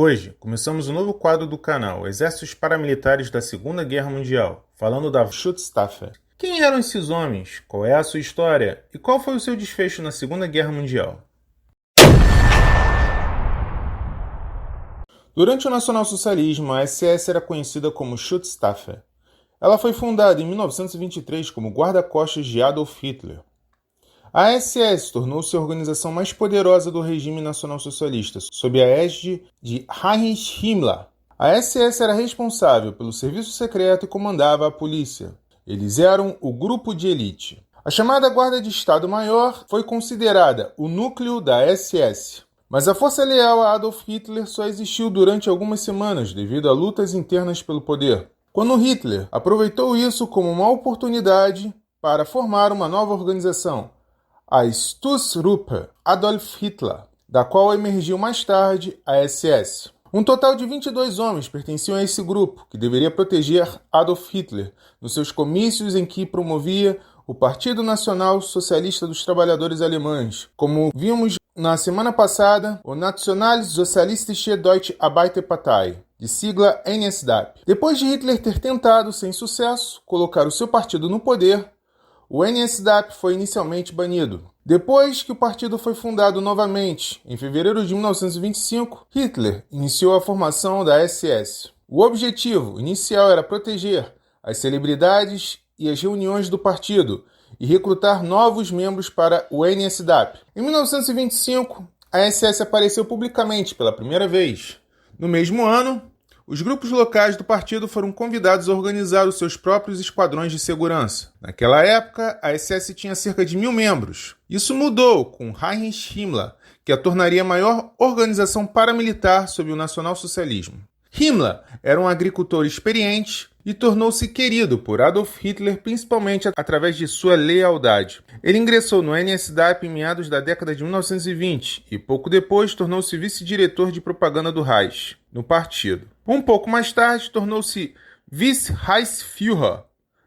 Hoje, começamos um novo quadro do canal, Exércitos Paramilitares da Segunda Guerra Mundial, falando da Schutzstaffel. Quem eram esses homens? Qual é a sua história? E qual foi o seu desfecho na Segunda Guerra Mundial? Durante o nacionalsocialismo, a SS era conhecida como Schutzstaffel. Ela foi fundada em 1923 como guarda-costas de Adolf Hitler. A SS tornou-se a organização mais poderosa do regime nacionalsocialista, sob a égide de Heinrich Himmler. A SS era responsável pelo serviço secreto e comandava a polícia. Eles eram o grupo de elite. A chamada Guarda de Estado-Maior foi considerada o núcleo da SS. Mas a força leal a Adolf Hitler só existiu durante algumas semanas devido a lutas internas pelo poder. Quando Hitler aproveitou isso como uma oportunidade para formar uma nova organização, a Sturmtruppe Adolf Hitler, da qual emergiu mais tarde a SS. Um total de 22 homens pertenciam a esse grupo, que deveria proteger Adolf Hitler nos seus comícios em que promovia o Partido Nacional Socialista dos Trabalhadores Alemães, como vimos na semana passada, o Nationalsozialistische Deutsche Arbeiterpartei, de sigla NSDAP. Depois de Hitler ter tentado, sem sucesso, colocar o seu partido no poder, o NSDAP foi inicialmente banido. Depois que o partido foi fundado novamente, em fevereiro de 1925, Hitler iniciou a formação da SS. O objetivo inicial era proteger as celebridades e as reuniões do partido e recrutar novos membros para o NSDAP. Em 1925, a SS apareceu publicamente pela primeira vez. No mesmo ano, os grupos locais do partido foram convidados a organizar os seus próprios esquadrões de segurança. Naquela época, a SS tinha cerca de 1.000 membros. Isso mudou com Heinrich Himmler, que a tornaria a maior organização paramilitar sob o nacionalsocialismo. Himmler era um agricultor experiente e tornou-se querido por Adolf Hitler, principalmente através de sua lealdade. Ele ingressou no NSDAP em meados da década de 1920 e pouco depois tornou-se vice-diretor de propaganda do Reich, no partido. Um pouco mais tarde, tornou-se Vice-Reichsführer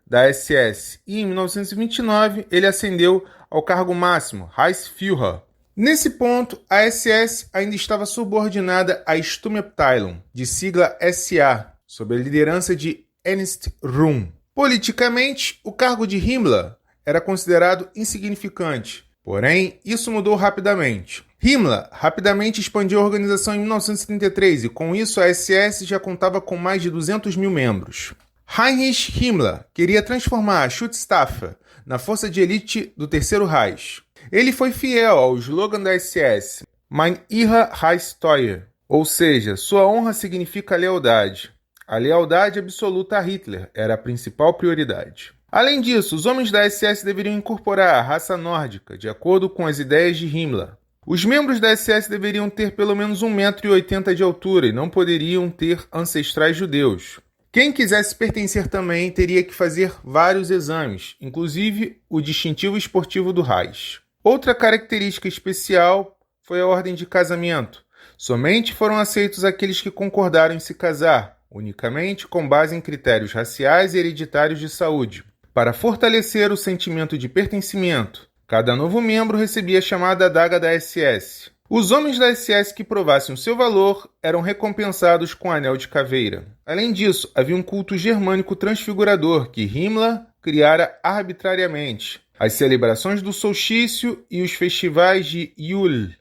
da SS e, em 1929, ele ascendeu ao cargo máximo, Reichsführer. Nesse ponto, a SS ainda estava subordinada à Sturmabteilung, de sigla SA, sob a liderança de Ernst Röhm. Politicamente, o cargo de Himmler era considerado insignificante, porém, isso mudou rapidamente. Himmler rapidamente expandiu a organização em 1933 e, com isso, a SS já contava com mais de 200.000 membros. Heinrich Himmler queria transformar a Schutzstaffel na força de elite do Terceiro Reich. Ele foi fiel ao slogan da SS, Mein Ehre heißt Treue, ou seja, sua honra significa lealdade. A lealdade absoluta a Hitler era a principal prioridade. Além disso, os homens da SS deveriam incorporar a raça nórdica, de acordo com as ideias de Himmler. Os membros da SS deveriam ter pelo menos 1,80 m de altura e não poderiam ter ancestrais judeus. Quem quisesse pertencer também teria que fazer vários exames, inclusive o distintivo esportivo do Reich. Outra característica especial foi a ordem de casamento. Somente foram aceitos aqueles que concordaram em se casar, unicamente com base em critérios raciais e hereditários de saúde. Para fortalecer o sentimento de pertencimento, cada novo membro recebia a chamada adaga da SS. Os homens da SS que provassem o seu valor eram recompensados com anel de caveira. Além disso, havia um culto germânico transfigurador que Himmler criara arbitrariamente. As celebrações do solstício e os festivais de Yule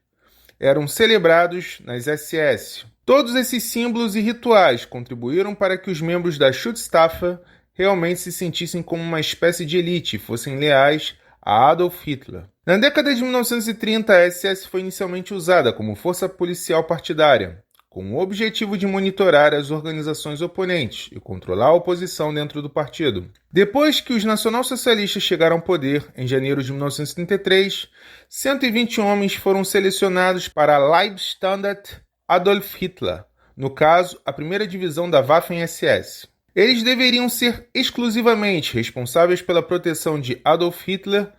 eram celebrados nas SS. Todos esses símbolos e rituais contribuíram para que os membros da Schutzstaffel realmente se sentissem como uma espécie de elite e fossem leais a Adolf Hitler. Na década de 1930, a SS foi inicialmente usada como força policial partidária, com o objetivo de monitorar as organizações oponentes e controlar a oposição dentro do partido. Depois que os nacionalsocialistas chegaram ao poder, em janeiro de 1933, 120 homens foram selecionados para a Leibstandarte Adolf Hitler, no caso, a primeira divisão da Waffen-SS. Eles deveriam ser exclusivamente responsáveis pela proteção de Adolf Hitler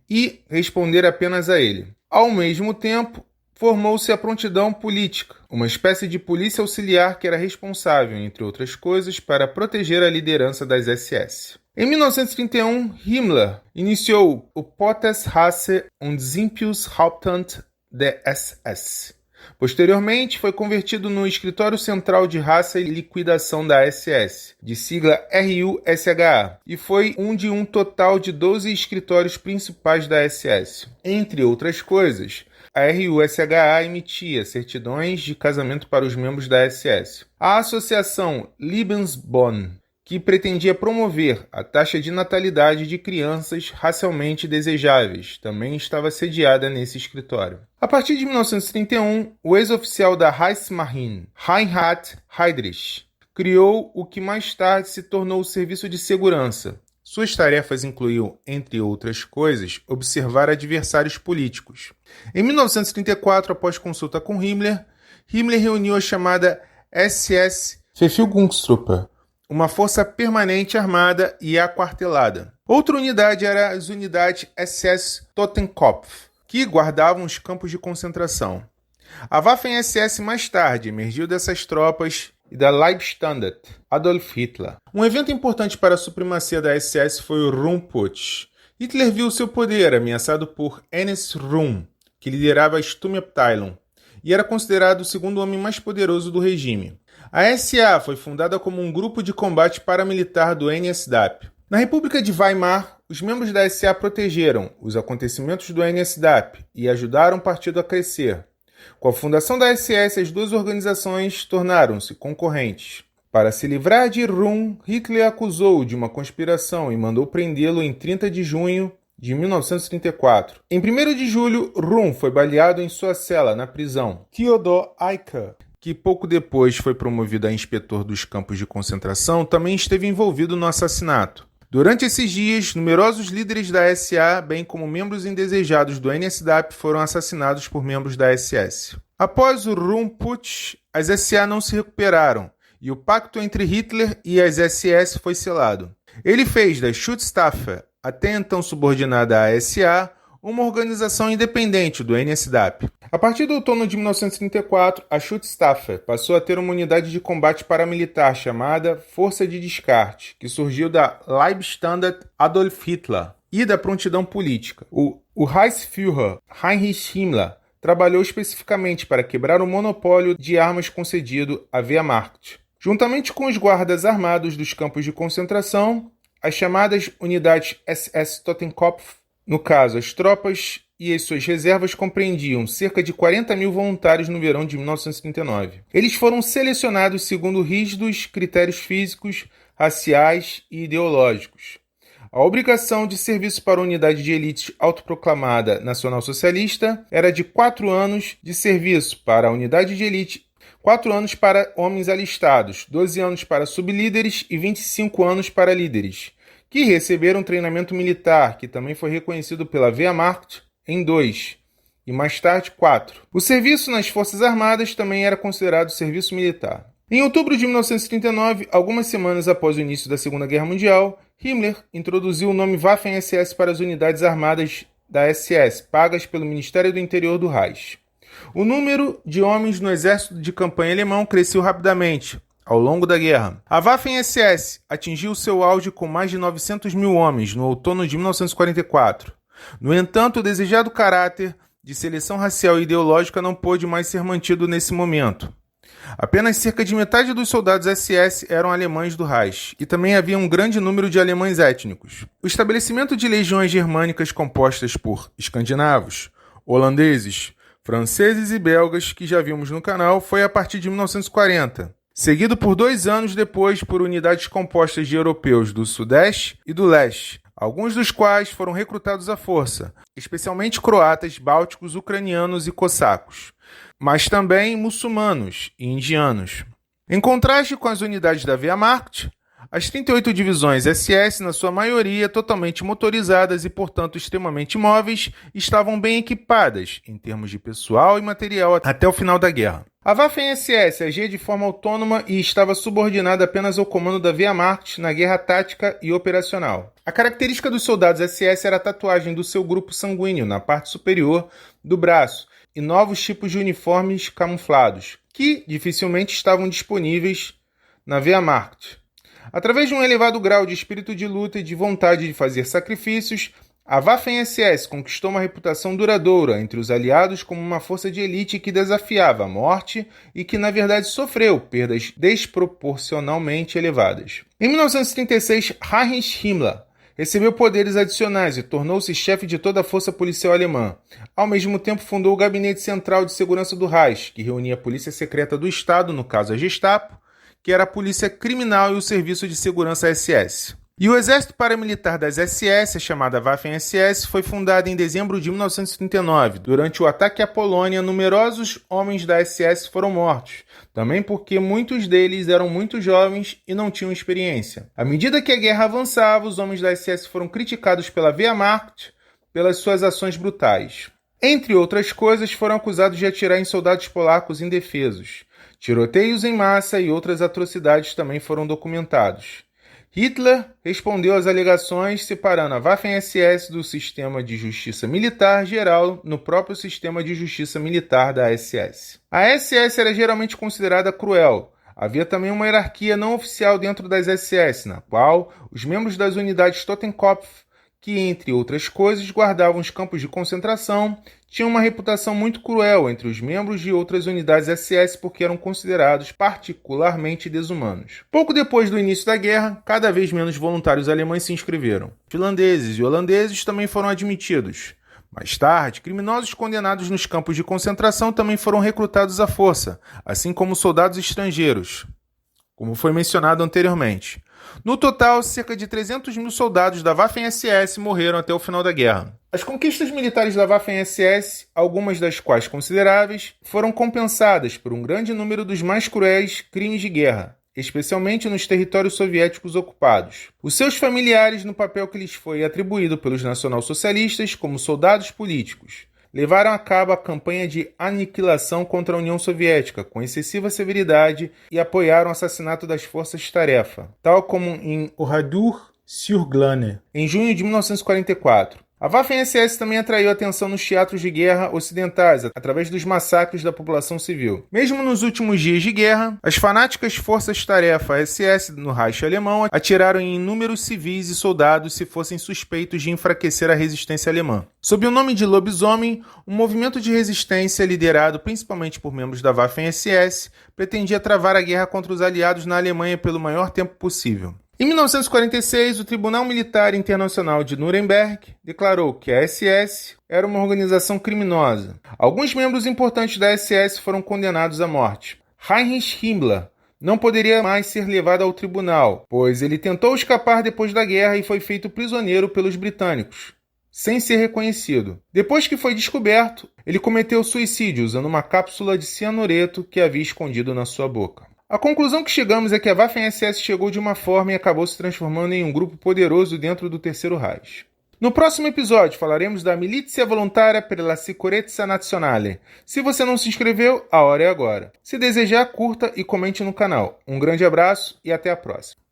e responder apenas a ele. Ao mesmo tempo, formou-se a prontidão política, uma espécie de polícia auxiliar que era responsável, entre outras coisas, para proteger a liderança das SS. Em 1931, Himmler iniciou o Protesthasse und Ziemungshauptamt der SS, Posteriormente, foi convertido no Escritório Central de Raça e Liquidação da SS, de sigla RUSHA, e foi um de um total de 12 escritórios principais da SS. Entre outras coisas, a RUSHA emitia certidões de casamento para os membros da SS. A Associação Lebensborn, que pretendia promover a taxa de natalidade de crianças racialmente desejáveis, também estava sediada nesse escritório. A partir de 1931, o ex-oficial da Reichsmarine, Reinhard Heydrich, criou o que mais tarde se tornou o Serviço de Segurança. Suas tarefas incluíam, entre outras coisas, observar adversários políticos. Em 1934, após consulta com Himmler, Himmler reuniu a chamada SS Verfügungstruppe, uma força permanente armada e aquartelada. Outra unidade era as unidades SS Totenkopf, que guardavam os campos de concentração. A Waffen-SS mais tarde emergiu dessas tropas e da Leibstandarte Adolf Hitler. Um evento importante para a supremacia da SS foi o Ruhrputsch. Hitler viu seu poder ameaçado por Ernst Röhm, que liderava a Sturmabteilung, e era considerado o segundo homem mais poderoso do regime. A SA foi fundada como um grupo de combate paramilitar do NSDAP. Na República de Weimar, os membros da SA protegeram os acontecimentos do NSDAP e ajudaram o partido a crescer. Com a fundação da SS, as duas organizações tornaram-se concorrentes. Para se livrar de Röhm, Hitler acusou-o de uma conspiração e mandou prendê-lo em 30 de junho de 1934. Em 1º de julho, Röhm foi baleado em sua cela na prisão. Theodor Eicher, que pouco depois foi promovido a inspetor dos campos de concentração, também esteve envolvido no assassinato. Durante esses dias, numerosos líderes da SA, bem como membros indesejados do NSDAP, foram assassinados por membros da SS. Após o Ruhrputsch, as SA não se recuperaram e o pacto entre Hitler e as SS foi selado. Ele fez da Schutzstaffel, até então subordinada à SA, uma organização independente do NSDAP. A partir do outono de 1934, a Schutzstaffel passou a ter uma unidade de combate paramilitar chamada Força de Descarte, que surgiu da Leibstandarte Adolf Hitler e da prontidão política. O Reichsführer Heinrich Himmler trabalhou especificamente para quebrar o monopólio de armas concedido à Wehrmacht. Juntamente com os guardas armados dos campos de concentração, as chamadas unidades SS Totenkopf, no caso, as tropas e as suas reservas compreendiam cerca de 40 mil voluntários no verão de 1939. Eles foram selecionados segundo rígidos critérios físicos, raciais e ideológicos. A obrigação de serviço para a unidade de elite autoproclamada nacional-socialista era de 4 anos de serviço para a unidade de elite, 4 anos para homens alistados, 12 anos para sublíderes e 25 anos para líderes, que receberam treinamento militar, que também foi reconhecido pela Wehrmacht em 2, e mais tarde 4. O serviço nas Forças Armadas também era considerado serviço militar. Em outubro de 1939, algumas semanas após o início da Segunda Guerra Mundial, Himmler introduziu o nome Waffen-SS para as unidades armadas da SS, pagas pelo Ministério do Interior do Reich. O número de homens no exército de campanha alemão cresceu rapidamente ao longo da guerra. A Waffen-SS atingiu seu auge com mais de 900 mil homens no outono de 1944. No entanto, o desejado caráter de seleção racial e ideológica não pôde mais ser mantido nesse momento. Apenas cerca de metade dos soldados SS eram alemães do Reich, e também havia um grande número de alemães étnicos. O estabelecimento de legiões germânicas compostas por escandinavos, holandeses, franceses e belgas, que já vimos no canal, foi a partir de 1940. Seguido por 2 anos depois por unidades compostas de europeus do Sudeste e do Leste, alguns dos quais foram recrutados à força, especialmente croatas, bálticos, ucranianos e cossacos, mas também muçulmanos e indianos. Em contraste com as unidades da Wehrmacht, as 38 divisões SS, na sua maioria totalmente motorizadas e, portanto, extremamente móveis, estavam bem equipadas em termos de pessoal e material até o final da guerra. A Waffen-SS agia de forma autônoma e estava subordinada apenas ao comando da Wehrmacht na guerra tática e operacional. A característica dos soldados SS era a tatuagem do seu grupo sanguíneo na parte superior do braço e novos tipos de uniformes camuflados, que dificilmente estavam disponíveis na Wehrmacht. Através de um elevado grau de espírito de luta e de vontade de fazer sacrifícios, A Waffen-SS conquistou uma reputação duradoura entre os aliados como uma força de elite que desafiava a morte e que, na verdade, sofreu perdas desproporcionalmente elevadas. Em 1936, Heinrich Himmler recebeu poderes adicionais e tornou-se chefe de toda a força policial alemã. Ao mesmo tempo, fundou o Gabinete Central de Segurança do Reich, que reunia a Polícia Secreta do Estado, no caso a Gestapo, que era a Polícia Criminal e o Serviço de Segurança SS. E o Exército Paramilitar das SS, chamada Waffen-SS, foi fundado em dezembro de 1939. Durante o ataque à Polônia, numerosos homens da SS foram mortos, também porque muitos deles eram muito jovens e não tinham experiência. À medida que a guerra avançava, os homens da SS foram criticados pela Wehrmacht pelas suas ações brutais. Entre outras coisas, foram acusados de atirar em soldados polacos indefesos. Tiroteios em massa e outras atrocidades também foram documentados. Hitler respondeu às alegações separando a Waffen-SS do sistema de justiça militar geral no próprio sistema de justiça militar da SS. A SS era geralmente considerada cruel. Havia também uma hierarquia não oficial dentro das SS, na qual os membros das unidades Totenkopf, que, entre outras coisas, guardavam os campos de concentração, tinham uma reputação muito cruel entre os membros de outras unidades SS porque eram considerados particularmente desumanos. Pouco depois do início da guerra, cada vez menos voluntários alemães se inscreveram. Finlandeses e holandeses também foram admitidos. Mais tarde, criminosos condenados nos campos de concentração também foram recrutados à força, assim como soldados estrangeiros, como foi mencionado anteriormente. No total, cerca de 300 mil soldados da Waffen-SS morreram até o final da guerra. As conquistas militares da Waffen-SS, algumas das quais consideráveis, foram compensadas por um grande número dos mais cruéis crimes de guerra, especialmente nos territórios soviéticos ocupados. Os seus familiares, no papel que lhes foi atribuído pelos nacionalsocialistas como soldados políticos, levaram a cabo a campanha de aniquilação contra a União Soviética, com excessiva severidade, e apoiaram o assassinato das forças-tarefa, tal como em Oradour-sur-Glane, em junho de 1944. A Waffen-SS também atraiu atenção nos teatros de guerra ocidentais, através dos massacres da população civil. Mesmo nos últimos dias de guerra, as fanáticas forças-tarefa SS no Reich alemão atiraram em inúmeros civis e soldados se fossem suspeitos de enfraquecer a resistência alemã. Sob o nome de Lobisomem, um movimento de resistência liderado principalmente por membros da Waffen-SS pretendia travar a guerra contra os aliados na Alemanha pelo maior tempo possível. Em 1946, o Tribunal Militar Internacional de Nuremberg declarou que a SS era uma organização criminosa. Alguns membros importantes da SS foram condenados à morte. Heinrich Himmler não poderia mais ser levado ao tribunal, pois ele tentou escapar depois da guerra e foi feito prisioneiro pelos britânicos, sem ser reconhecido. Depois que foi descoberto, ele cometeu suicídio usando uma cápsula de cianureto que havia escondido na sua boca. A conclusão que chegamos é que a Waffen-SS chegou de uma forma e acabou se transformando em um grupo poderoso dentro do Terceiro Reich. No próximo episódio falaremos da Milizia Volontaria per la Sicurezza Nazionale. Se você não se inscreveu, a hora é agora. Se desejar, curta e comente no canal. Um grande abraço e até a próxima.